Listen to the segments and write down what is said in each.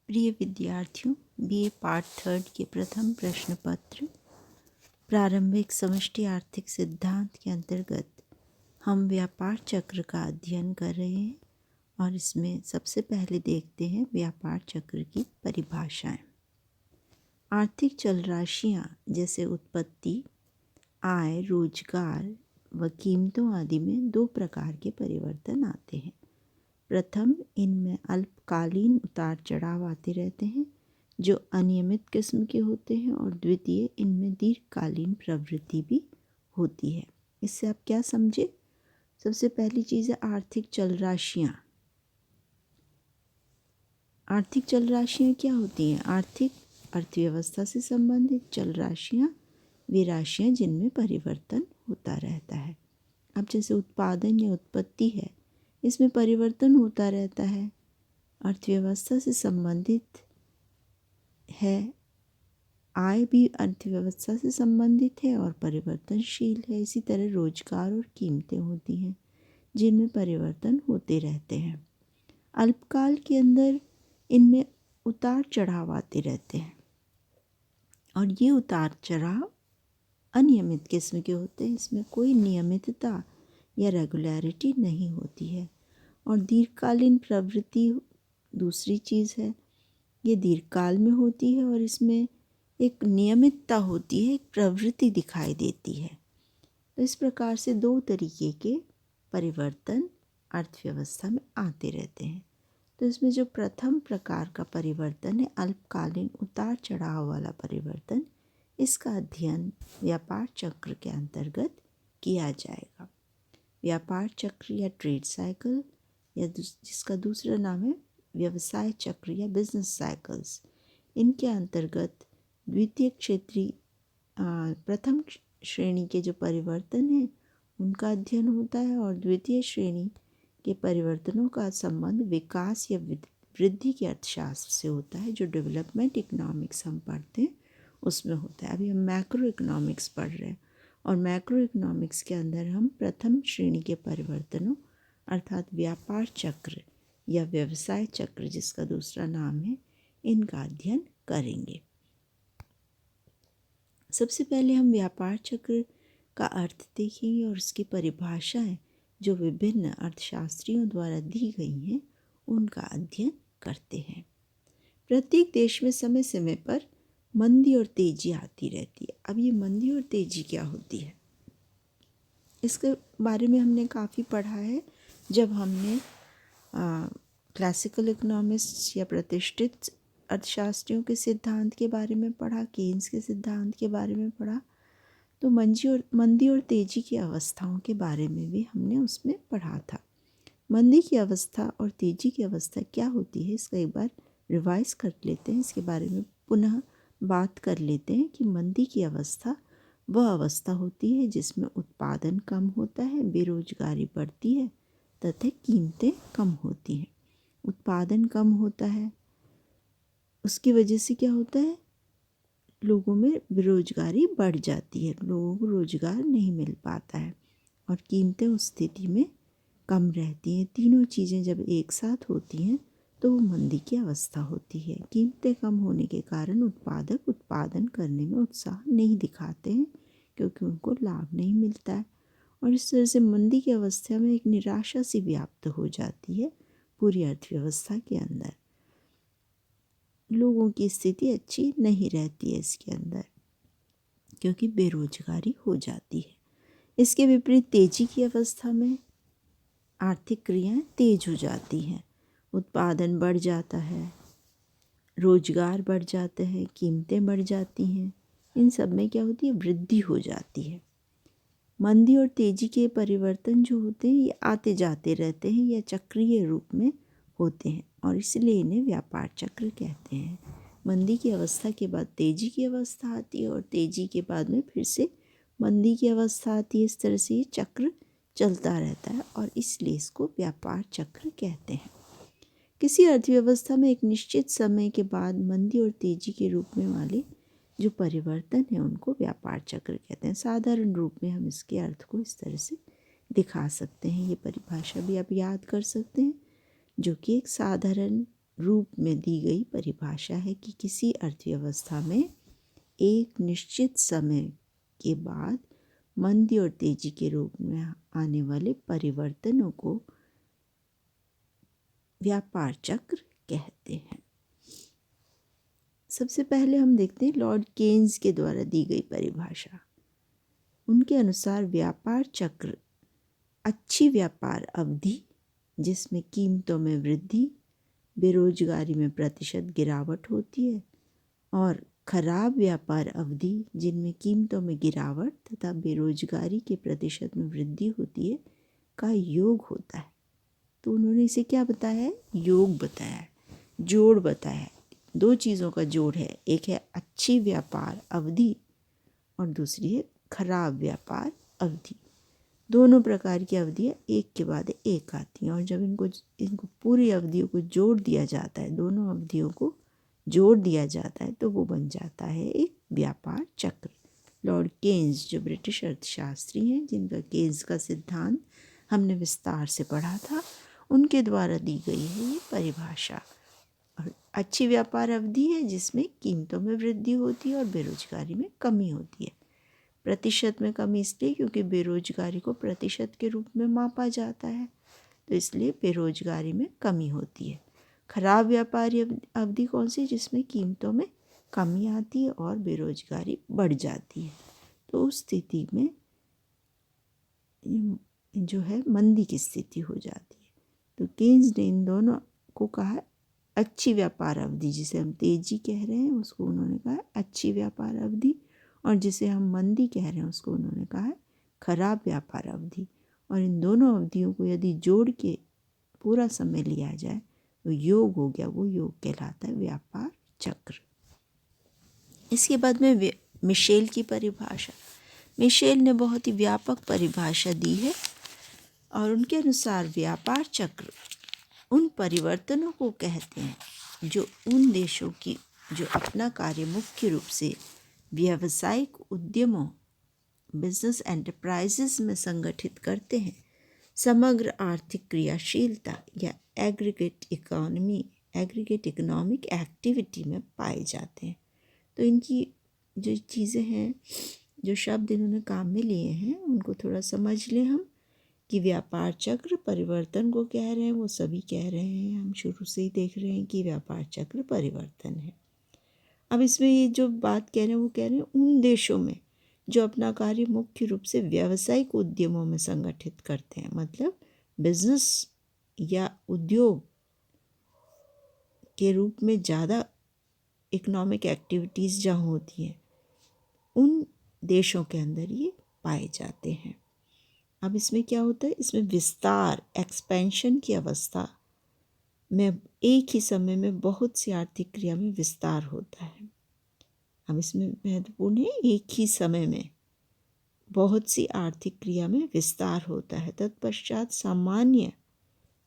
प्रिय विद्यार्थियों, BA part 3 के प्रथम प्रश्न पत्र प्रारंभिक समष्टि आर्थिक सिद्धांत के अंतर्गत हम व्यापार चक्र का अध्ययन कर रहे हैं और इसमें सबसे पहले देखते हैं व्यापार चक्र की परिभाषाएं। आर्थिक चल राशियां जैसे उत्पत्ति, आय, रोजगार व कीमतों आदि में दो प्रकार के परिवर्तन आते हैं। प्रथम, इनमें अल्पकालीन उतार चढ़ाव आते रहते हैं जो अनियमित किस्म के होते हैं, और द्वितीय, इनमें दीर्घकालीन प्रवृत्ति भी होती है। इससे आप क्या समझे? सबसे पहली चीज़ है आर्थिक चल राशियाँ। आर्थिक चल राशियाँ क्या होती हैं? आर्थिक अर्थव्यवस्था से संबंधित चल राशियाँ वे राशियाँ जिनमें परिवर्तन होता रहता है। अब जैसे उत्पादन या उत्पत्ति है, इसमें परिवर्तन होता रहता है, अर्थव्यवस्था से संबंधित है। आय भी अर्थव्यवस्था से संबंधित है और परिवर्तनशील है। इसी तरह रोजगार और कीमतें होती हैं जिनमें परिवर्तन होते रहते हैं। अल्पकाल के अंदर इनमें उतार चढ़ाव आते रहते हैं और ये उतार चढ़ाव अनियमित किस्म के होते हैं। इसमें कोई नियमितता या रेगुलरिटी नहीं होती है। और दीर्घकालीन प्रवृत्ति दूसरी चीज़ है। ये दीर्घकाल में होती है और इसमें एक नियमितता होती है, एक प्रवृत्ति दिखाई देती है। तो इस प्रकार से दो तरीके के परिवर्तन अर्थव्यवस्था में आते रहते हैं। तो इसमें जो प्रथम प्रकार का परिवर्तन है अल्पकालीन उतार चढ़ाव वाला परिवर्तन, इसका अध्ययन व्यापार चक्र के अंतर्गत किया जाएगा। व्यापार चक्र या ट्रेड साइकिल या जिसका दूसरा नाम है व्यवसाय चक्र या बिजनेस साइकिल्स, इनके अंतर्गत द्वितीय क्षेत्रीय प्रथम श्रेणी के जो परिवर्तन हैं उनका अध्ययन होता है और द्वितीय श्रेणी के परिवर्तनों का संबंध विकास या वृद्धि के अर्थशास्त्र से होता है, जो डेवलपमेंट इकोनॉमिक्स हम पढ़ते हैं उसमें होता है। अभी हम मैक्रो इकोनॉमिक्स पढ़ रहे हैं और मैक्रो इकोनॉमिक्स के अंदर हम प्रथम श्रेणी के परिवर्तनों अर्थात व्यापार चक्र या व्यवसाय चक्र जिसका दूसरा नाम है, इनका अध्ययन करेंगे। सबसे पहले हम व्यापार चक्र का अर्थ देखेंगे और उसकी परिभाषाएं जो विभिन्न अर्थशास्त्रियों द्वारा दी गई हैं उनका अध्ययन करते हैं। प्रत्येक देश में समय समय पर मंदी और तेजी आती रहती है। अब ये मंदी और तेजी क्या होती है, इसके बारे में हमने काफ़ी पढ़ा है जब हमने क्लासिकल इकोनॉमिस्ट या प्रतिष्ठित अर्थशास्त्रियों के सिद्धांत के बारे में पढ़ा, केन्स के सिद्धांत के बारे में पढ़ा। तो मंदी और तेजी की अवस्थाओं के बारे में भी हमने उसमें पढ़ा था। मंदी की अवस्था और तेजी की अवस्था क्या होती है, इसका एक बार रिवाइज कर लेते हैं। इसके बारे में पुनः बात कर लेते हैं कि मंदी की अवस्था वह अवस्था होती है जिसमें उत्पादन कम होता है, बेरोजगारी बढ़ती है तथा कीमतें कम होती हैं। उत्पादन कम होता है, उसकी वजह से क्या होता है, लोगों में बेरोजगारी बढ़ जाती है, लोगों को रोजगार नहीं मिल पाता है और कीमतें उस स्थिति में कम रहती हैं। तीनों चीज़ें जब एक साथ होती हैं तो वो मंदी की अवस्था होती है। कीमतें कम होने के कारण उत्पादक उत्पादन करने में उत्साह नहीं दिखाते हैं क्योंकि उनको लाभ नहीं मिलता है और इस तरह से मंदी की अवस्था में एक निराशा सी व्याप्त हो जाती है पूरी अर्थव्यवस्था के अंदर। लोगों की स्थिति अच्छी नहीं रहती है इसके अंदर क्योंकि बेरोजगारी हो जाती है। इसके विपरीत तेजी की अवस्था में आर्थिक क्रियाएं तेज हो जाती हैं, उत्पादन बढ़ जाता है, रोजगार बढ़ जाता है, कीमतें बढ़ जाती हैं। इन सब में क्या होती है, वृद्धि हो जाती है। मंदी और तेजी के परिवर्तन जो होते हैं ये आते जाते रहते हैं या चक्रीय रूप में होते हैं और इसलिए इन्हें व्यापार चक्र कहते हैं। मंदी की अवस्था के बाद तेजी की अवस्था आती है और तेजी के बाद में फिर से मंदी की अवस्था आती है। इस तरह से ये चक्र चलता रहता है और इसलिए इसको व्यापार चक्र कहते हैं। किसी अर्थव्यवस्था में एक निश्चित समय के बाद मंदी और तेजी के रूप में वाले जो परिवर्तन है उनको व्यापार चक्र कहते हैं। साधारण रूप में हम इसके अर्थ को इस तरह से दिखा सकते हैं। ये परिभाषा भी आप याद कर सकते हैं जो कि एक साधारण रूप में दी गई परिभाषा है कि किसी अर्थव्यवस्था में एक निश्चित समय के बाद मंदी और तेजी के रूप में आने वाले परिवर्तनों को व्यापार चक्र कहते हैं। सबसे पहले हम देखते हैं लॉर्ड केन्स के द्वारा दी गई परिभाषा। उनके अनुसार व्यापार चक्र अच्छी व्यापार अवधि जिसमें कीमतों में वृद्धि, बेरोजगारी में प्रतिशत गिरावट होती है, और खराब व्यापार अवधि जिनमें कीमतों में गिरावट तथा बेरोजगारी के प्रतिशत में वृद्धि होती है का योग होता है। तो उन्होंने इसे क्या बताया है? योग बताया है, जोड़ बताया है। दो चीज़ों का जोड़ है, एक है अच्छी व्यापार अवधि और दूसरी है खराब व्यापार अवधि। दोनों प्रकार की अवधियाँ एक के बाद एक आती हैं, और जब इनको पूरी अवधियों को जोड़ दिया जाता है, दोनों अवधियों को जोड़ दिया जाता है, तो वो बन जाता है एक व्यापार चक्र। लॉर्ड केन्स जो ब्रिटिश अर्थशास्त्री हैं, जिनका केन्स का सिद्धांत हमने विस्तार से पढ़ा था, उनके द्वारा दी गई है ये परिभाषा। और अच्छी व्यापार अवधि है जिसमें कीमतों में वृद्धि होती है और बेरोजगारी में कमी होती है। प्रतिशत में कमी इसलिए क्योंकि बेरोजगारी को प्रतिशत के रूप में मापा जाता है, तो इसलिए बेरोजगारी में कमी होती है। खराब व्यापारी अवधि कौन सी? जिसमें कीमतों में कमी आती है और बेरोजगारी बढ़ जाती है। तो उस स्थिति में जो है मंदी की स्थिति हो जाती है। तो केन्स ने इन दोनों को कहा अच्छी व्यापार अवधि, जिसे हम तेजी कह रहे हैं उसको उन्होंने कहा अच्छी व्यापार अवधि, और जिसे हम मंदी कह रहे हैं उसको उन्होंने कहा है खराब व्यापार अवधि। और इन दोनों अवधियों को यदि जोड़ के पूरा समय लिया जाए तो योग हो गया, वो योग कहलाता है व्यापार चक्र। इसके बाद में मिशेल की परिभाषा। मिशेल ने बहुत ही व्यापक परिभाषा दी है, और उनके अनुसार व्यापार चक्र उन परिवर्तनों को कहते हैं जो उन देशों की जो अपना कार्य मुख्य रूप से व्यावसायिक उद्यमों बिजनेस एंटरप्राइजेस में संगठित करते हैं, समग्र आर्थिक क्रियाशीलता या एग्रीगेट इकोनॉमिक एक्टिविटी में पाए जाते हैं। तो इनकी जो चीज़ें हैं, जो शब्द इन्होंने काम में लिए हैं, उनको थोड़ा समझ लें हम कि व्यापार चक्र परिवर्तन को कह रहे हैं, वो सभी कह रहे हैं, हम शुरू से ही देख रहे हैं कि व्यापार चक्र परिवर्तन है। अब इसमें ये जो बात कह रहे हैं वो कह रहे हैं उन देशों में जो अपना कार्य मुख्य रूप से व्यावसायिक उद्यमों में संगठित करते हैं, मतलब बिजनेस या उद्योग के रूप में ज़्यादा इकोनॉमिक एक्टिविटीज़ जहाँ होती हैं, उन देशों के अंदर ये पाए जाते हैं। अब इसमें क्या होता है? इसमें विस्तार एक्सपेंशन की अवस्था में एक ही समय में बहुत सी आर्थिक क्रिया में विस्तार होता है। अब इसमें महत्वपूर्ण है एक ही समय में बहुत सी आर्थिक क्रिया में विस्तार होता है। तत्पश्चात सामान्य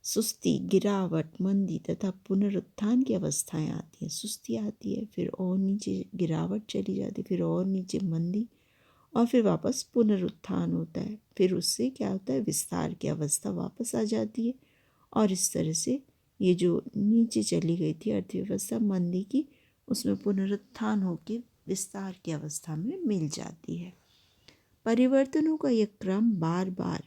सुस्ती, गिरावट, मंदी तथा पुनरुत्थान की अवस्थाएं आती हैं। सुस्ती आती है, फिर और नीचे गिरावट चली जाती है, फिर और नीचे मंदी, और फिर वापस पुनरुत्थान होता है। फिर उससे क्या होता है? विस्तार की अवस्था वापस आ जाती है, और इस तरह से ये जो नीचे चली गई थी अर्थव्यवस्था मंदी की, उसमें पुनरुत्थान होकर विस्तार की अवस्था में मिल जाती है। परिवर्तनों का यह क्रम बार बार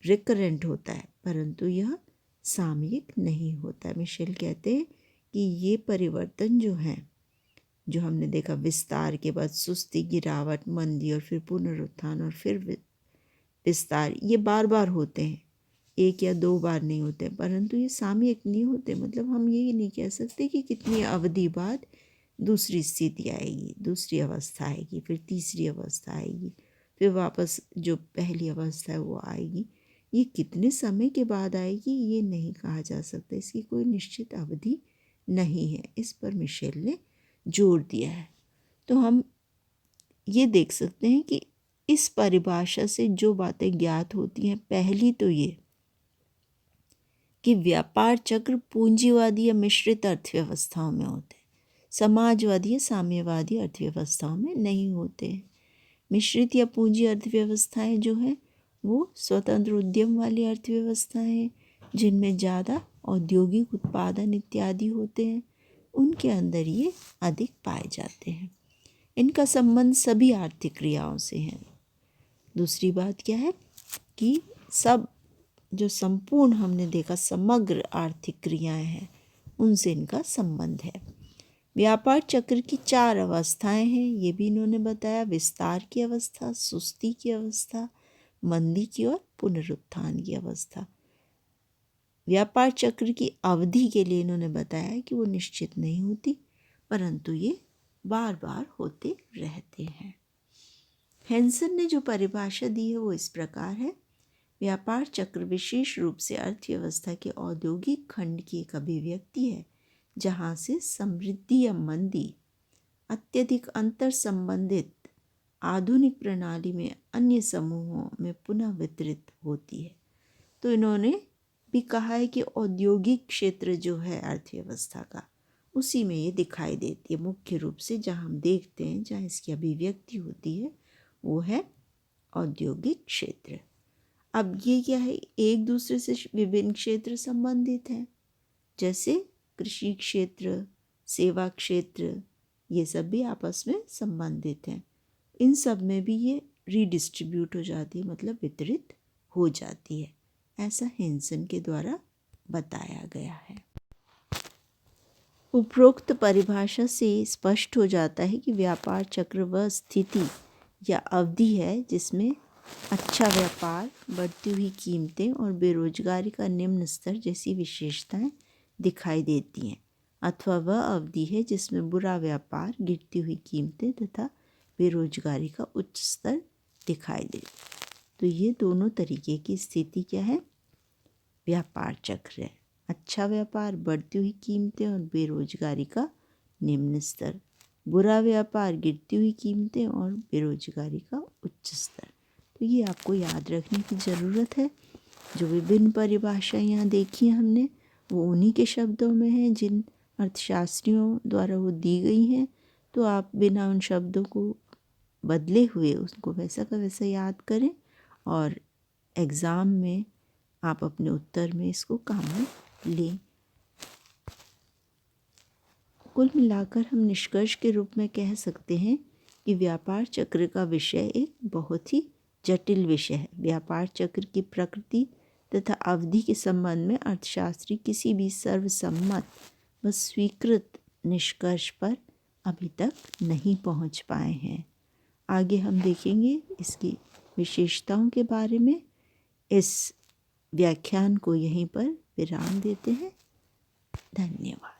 रिकरेंट होता है, परंतु यह सामयिक नहीं होता। मिशेल कहते हैं कि ये परिवर्तन जो हैं, जो हमने देखा विस्तार के बाद सुस्ती, गिरावट, मंदी और फिर पुनरुत्थान और फिर विस्तार, ये बार बार होते हैं, एक या दो बार नहीं होते, परंतु ये सामयिक नहीं होते। मतलब हम ये नहीं कह सकते कि कितनी अवधि बाद दूसरी स्थिति आएगी, दूसरी अवस्था आएगी, फिर तीसरी अवस्था आएगी, फिर वापस जो पहली अवस्था है वो आएगी। ये कितने समय के बाद आएगी ये नहीं कहा जा सकता, इसकी कोई निश्चित अवधि नहीं है। इस पर मिशेल ने जोर दिया है। तो हम ये देख सकते हैं कि इस परिभाषा से जो बातें ज्ञात होती हैं, पहली तो ये कि व्यापार चक्र पूंजीवादी या मिश्रित अर्थव्यवस्थाओं में होते हैं, समाजवादी या साम्यवादी अर्थव्यवस्थाओं में नहीं होते हैं। मिश्रित या पूंजी अर्थव्यवस्थाएं जो हैं वो स्वतंत्र उद्यम वाली अर्थव्यवस्थाएं हैं, जिनमें ज़्यादा औद्योगिक उत्पादन इत्यादि होते हैं, उनके अंदर ये अधिक पाए जाते हैं। इनका संबंध सभी आर्थिक क्रियाओं से है। दूसरी बात क्या है कि सब जो संपूर्ण हमने देखा समग्र आर्थिक क्रियाएं हैं, उनसे इनका संबंध है। व्यापार चक्र की 4 अवस्थाएं हैं, ये भी इन्होंने बताया। विस्तार की अवस्था, सुस्ती की अवस्था, मंदी की और पुनरुत्थान की अवस्था। व्यापार चक्र की अवधि के लिए इन्होंने बताया कि वो निश्चित नहीं होती, परंतु ये बार बार होते रहते हैं। हेंसन ने जो परिभाषा दी है वो इस प्रकार है। व्यापार चक्र विशेष रूप से अर्थव्यवस्था के औद्योगिक खंड की एक अभिव्यक्ति है, जहाँ से समृद्धि या मंदी अत्यधिक अंतर संबंधित आधुनिक प्रणाली में अन्य समूहों में पुनः वितरित होती है। तो इन्होंने भी कहा है कि औद्योगिक क्षेत्र जो है अर्थव्यवस्था का, उसी में ये दिखाई देती है मुख्य रूप से। जहाँ हम देखते हैं, जहाँ इसकी अभिव्यक्ति होती है, वो है औद्योगिक क्षेत्र। अब ये क्या है, एक दूसरे से विभिन्न क्षेत्र संबंधित हैं, जैसे कृषि क्षेत्र, सेवा क्षेत्र, ये सब भी आपस में संबंधित हैं। इन सब में भी ये रीडिस्ट्रीब्यूट हो जाती है, मतलब वितरित हो जाती है। ऐसा हेंसन के द्वारा बताया गया है। उपरोक्त परिभाषा से स्पष्ट हो जाता है कि व्यापार चक्र वह स्थिति या अवधि है जिसमें अच्छा व्यापार, बढ़ती हुई कीमतें और बेरोजगारी का निम्न स्तर जैसी विशेषताएं दिखाई देती हैं, अथवा वह अवधि है जिसमें बुरा व्यापार, गिरती हुई कीमतें तथा बेरोजगारी का उच्च स्तर दिखाई देता है। तो ये दोनों तरीके की स्थिति क्या है, व्यापार चक्र है। अच्छा व्यापार, बढ़ती हुई कीमतें और बेरोजगारी का निम्न स्तर। बुरा व्यापार, गिरती हुई कीमतें और बेरोजगारी का उच्च स्तर। तो ये आपको याद रखने की ज़रूरत है। जो विभिन्न परिभाषाएं यहाँ देखी हैं हमने, वो उन्हीं के शब्दों में हैं जिन अर्थशास्त्रियों द्वारा वो दी गई हैं। तो आप बिना उन शब्दों को बदले हुए उसको वैसा का वैसा याद करें, और एग्ज़ाम में आप अपने उत्तर में इसको काम में लें। कुल मिलाकर हम निष्कर्ष के रूप में कह सकते हैं कि व्यापार चक्र का विषय एक बहुत ही जटिल विषय है। व्यापार चक्र की प्रकृति तथा अवधि के संबंध में अर्थशास्त्री किसी भी सर्वसम्मत व स्वीकृत निष्कर्ष पर अभी तक नहीं पहुंच पाए हैं। आगे हम देखेंगे इसकी विशेषताओं के बारे में। इस व्याख्यान को यहीं पर विराम देते हैं। धन्यवाद।